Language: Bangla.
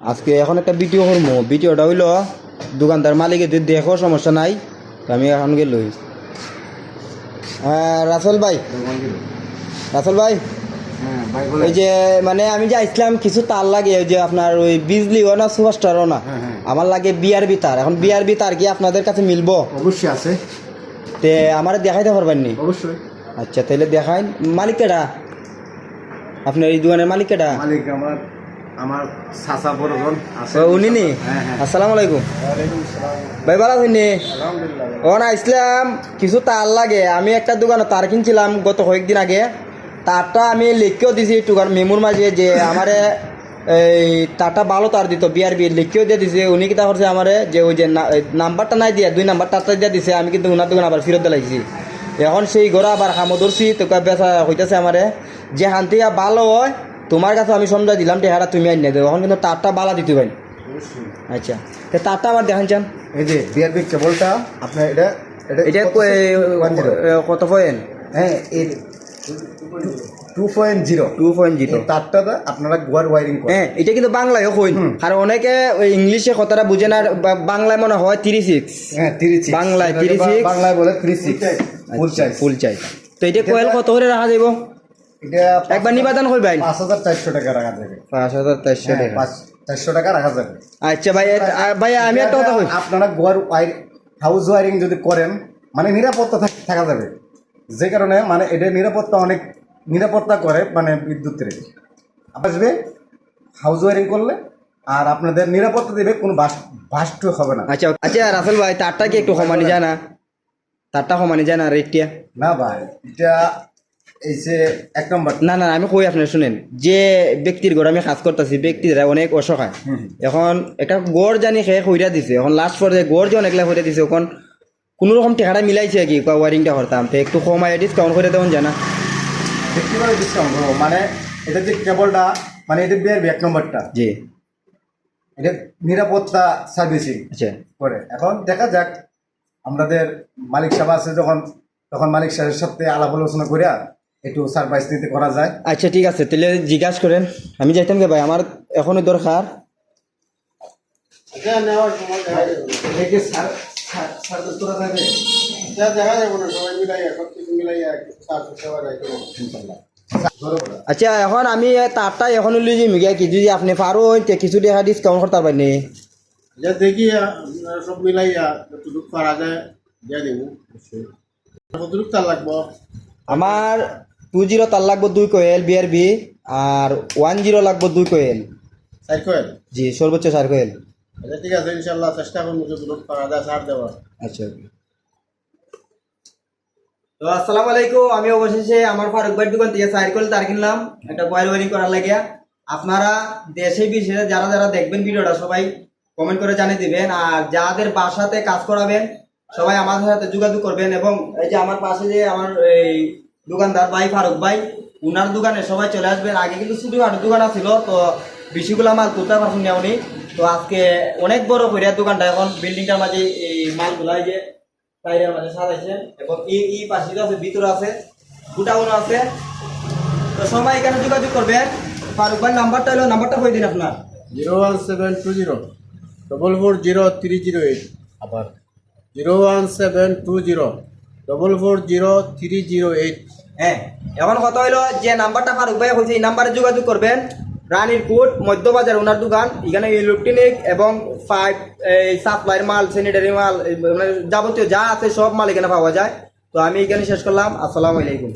আজকে এখন একটা ভিডিও করবো। ভিডিওটা হইল দোকানদার মালিকের দেখো সমস্যা নাই, তো আমি এখন গেল। রাসেল ভাই, রাসেল ভাই, ওই যে মানে আমি যে আসলাম কিছু তার লাগে, ওই যে আপনার ওই বিজলিও না সুপারস্টারও না, আমার লাগে বিআরবি তার। এখন বিআরবি তার কি আপনাদের কাছে মিলবো? অবশ্যই আছে। তে আমার দেখাইতে পারবেন নি? অবশ্যই। আচ্ছা তাহলে দেখাইন। মালিক কেডা? আপনার এই দোকানের মালিক কেডা? মালিক আমার চাচা বড়জন আছে। উনি নি? আসসালামু আলাইকুম ভাই, ভালো আছেন নি? আলহামদুলিল্লাহ। ও না, ইসলাম কিছু তার লাগে। আমি একটা দোকানে তার কিনছিলাম গত কয়েকদিন আগে। তারটা আমি লিখেও দিছি টুকার মেমুর মাঝে যে আমারে এই তারটা ভালো তার দিত, বিআরবি লিখেও দিয়ে দিছে। উনি কিতা করছে আমারে যে ওই যে নাম্বারটা নাই দিয়ে 2 নাম্বার তারটা দিয়ে দিছে। আমি কিন্তু ওনার দোকান আবার ফেরত দিলাইছি। এখন সেই ঘোরা আবার হামো ধরছি, তো বেচা হইতেছে আমারে যে হান্তি ভালো হয় তোমার কাছে আমি সমঝাই দিলাম টেহারা তুমি আইন দেবো। এখন কিন্তু তারটা বালা দিতে পারি। আচ্ছা, তো তারটা আবার দেখান চান। এই যে বিআরবি কেবলটা আপনার এটা এটা কত পয়েন্ট? হ্যাঁ, এই 2.0 2.0 তারটা আপনারা গোয়ার ওয়ারিং করেন। হ্যাঁ, এটা কিন্তু বাংলায় কইন। আর অনেকে ওই ইংলিশে কথাটা বুঝে না, বাংলায় মনে হয় 36। হ্যাঁ 36 বাংলায় 36, বাংলায় বলে 36 ফুল চাই। তো এটা কোয়েল কত করে রাখা যাইব? এটা একবার নিবেদন করবেন। 5400 টাকা রাখা যাবে। 5400 টাকা। 400 টাকা রাখা যাবে। আচ্ছা ভাই, ভাই আমি একটা কথা কই, আপনারা গোয়ার হাউস ওয়ারিং যদি করেন মানে নিরাপত্তা থাকা যাবে। যে কারণে মানে এটা অনেক নিরাপত্তা করে, মানে বিদ্যুতের আসবে হাউস ওয়ারিং করলে, আর আপনাদের নিরাপত্তা দেবে, কোনো বাস্ট হবে না। আচ্ছা আচ্ছা রাসেল ভাই, তারটা কি একটু কমানি যায় না? তারটা কমানি যায় না রেটটা? না ভাই, এটা এই যে 1 নম্বর। না না, আমি কই আপনার শুনেন, যে ব্যক্তির ঘর আমি কাজ করতেছি, ব্যক্তিরা অনেক অসহায়। এখন একটা গড় জানি খেয়ে কইরা দিছে, এখন লাস্ট পর্যায়ে গড় যে অনেকলা কইরা দিছে, এখন কোনো রকম টেকাটা মিলাইছে কি ওয়ারিংটা করতাম, তো একটু কমায় ডিসকাউন্ট করে দেবেন জানা? ব্যক্তিগত ডিসকাউন্ট মানে এটা যে কেবলটা মানে এটা বিআরবি 1 নম্বরটা, জি, এটা নিরাপত্তা সার্ভিসিং আচ্ছা করে। এখন দেখা যাক আমাদের মালিক সাহেব আছে যখন, তখন মালিক সাহেবের সাথে আলাপ আলোচনা করে একটু সারপ্রাইজ দিতে করা যায়। আচ্ছা ঠিক আছে, তাহলে জিজ্ঞাসা করেন। আমি যাইতাম কে ভাই, আমার এখনই দরকার। আচ্ছা এখন আমি তারটা এখন লিজি মিগা কি যদি আপনি পারো কিছু টাকা ডিসকাউন্ট করতে পারেনি? দেখি সব মিলাইয়া যতটুকু পারা যায় দিয়ে দেবো। কতটুকু তার লাগবো? আমার 20 তার লাগবো 2 কোয়েল বিআরবি, আর 10 লাগবো 2 কোয়েল। 4 কোয়েল? জি, সর্বোচ্চ 4 কোয়েল। আচ্ছা ঠিক আছে, ইনশাল্লাহ চেষ্টা করবো যতটুকু পারা যায় ছাড় দেওয়ার। আচ্ছা, তো আসসালামু আলাইকুম। আমি অবশেষে আমার ফারুক ভাইয়ের দোকান থেকে সাইকেল তার কিনলাম একটা কয়েল ওয়ারিং করার লাগে। আপনারা দেশে বিদেশে যারা যারা দেখবেন ভিডিওটা সবাই কমেন্ট করে জানিয়ে দিবেন, আর যাদের বাসাতে কাজ করাবেন সবাই আমাদের সাথে যোগাযোগ করবেন। এবং এই যে আমার পাশে যে আমার এই দোকানদার ভাই ফারুক ভাই, উনার দোকানে সবাই চলে আসবেন। আগে কিন্তু ছোটখাটো দোকান ছিল, তো বেশিগুলা মাল তুলতে পারছেন না উনি, তো আজকে অনেক বড় করে দোকানটা এখন বিল্ডিংটার মাঝে এই মালগুলা যে বাইরের মাঝে সাজাইছে, এবং এই পাশে আছে, ভিতরে আছে, গোটাউনও আছে। তো সবাই এখানে যোগাযোগ করবেন। ফারুক ভাই নাম্বারটা হলো, নাম্বারটা কই দিন আপনার। 01720 440 308। আবার 01720 440 308। হ্যাঁ, এখন কথা হইলো যে নাম্বারটা ফারুক ভাই হয়েছে, এই নাম্বারে যোগাযোগ করবেন। রানীর কোট মধ্যবাজার ওনার দোকান। এখানে ইলেকট্রনিক এবং পাইপ, এই সাপ্লাইয়ের মাল, স্যানিটারি মাল, মানে যাবতীয় যা আছে সব মাল এখানে পাওয়া যায়। তো আমি এখানে শেষ করলাম। আসসালামু আলাইকুম।